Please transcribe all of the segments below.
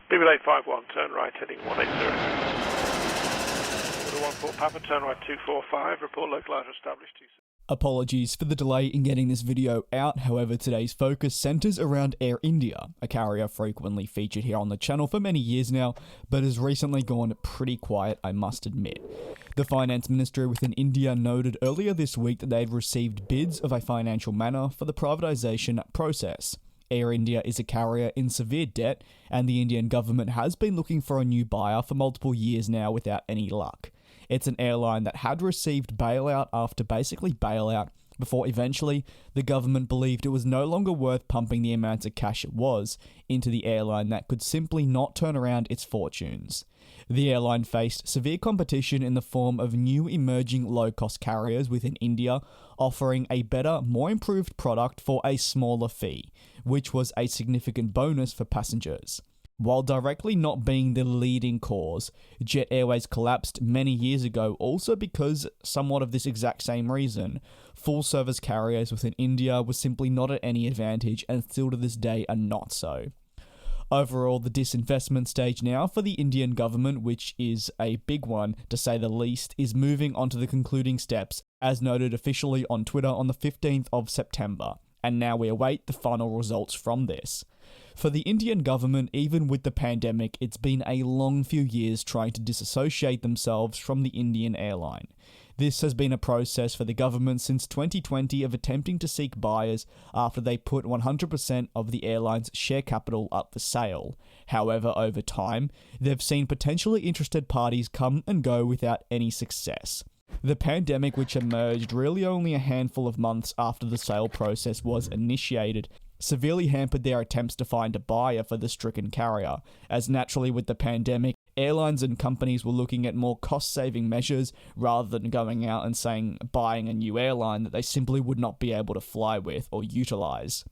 BBL 851, turn right, heading 180. Order 14 Papa, turn right 245, report localizer established 26. Apologies for the delay in getting this video out, however today's focus centres around Air India, a carrier frequently featured here on the channel for many years now, but has recently gone pretty quiet, I must admit. The Finance Ministry within India noted earlier this week that they had received bids of a financial manner for the privatisation process. Air India is a carrier in severe debt, and the Indian government has been looking for a new buyer for multiple years now without any luck. It's an airline that had received bailout after basically bailout before eventually the government believed it was no longer worth pumping the amounts of cash it was into the airline that could simply not turn around its fortunes. The airline faced severe competition in the form of new emerging low-cost carriers within India, offering a better, more improved product for a smaller fee, which was a significant bonus for passengers. While directly not being the leading cause, Jet Airways collapsed many years ago also because, somewhat of this exact same reason, full-service carriers within India were simply not at any advantage and still to this day are not so. Overall, the disinvestment stage now for the Indian government, which is a big one to say the least, is moving on to the concluding steps, as noted officially on Twitter on the 15th of September, and now we await the final results from this. For the Indian government, even with the pandemic, it's been a long few years trying to disassociate themselves from the Indian airline. This has been a process for the government since 2020 of attempting to seek buyers after they put 100% of the airline's share capital up for sale. However, over time, they've seen potentially interested parties come and go without any success. The pandemic, which emerged really only a handful of months after the sale process was initiated, severely hampered their attempts to find a buyer for the stricken carrier, as naturally with the pandemic, airlines and companies were looking at more cost-saving measures rather than going out and buying a new airline that they simply would not be able to fly with or utilise.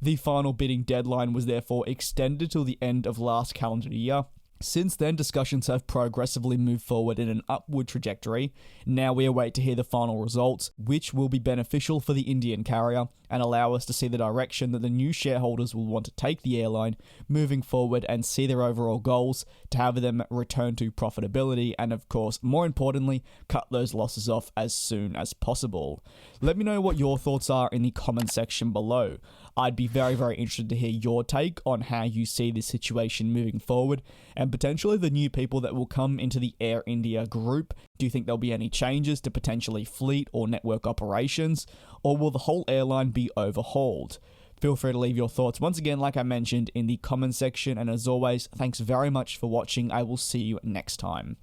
The final bidding deadline was therefore extended till the end of last calendar year. Since then, discussions have progressively moved forward in an upward trajectory. Now we await to hear the final results, which will be beneficial for the Indian carrier and allow us to see the direction that the new shareholders will want to take the airline moving forward and see their overall goals to have them return to profitability and, of course, more importantly, cut those losses off as soon as possible. Let me know what your thoughts are in the comment section below. I'd be very, very interested to hear your take on how you see this situation moving forward and potentially the new people that will come into the Air India group. Do you think there'll be any changes to potentially fleet or network operations, or will the whole airline be overhauled? Feel free to leave your thoughts once again, like I mentioned, in the comment section, and as always, thanks very much for watching. I will see you next time.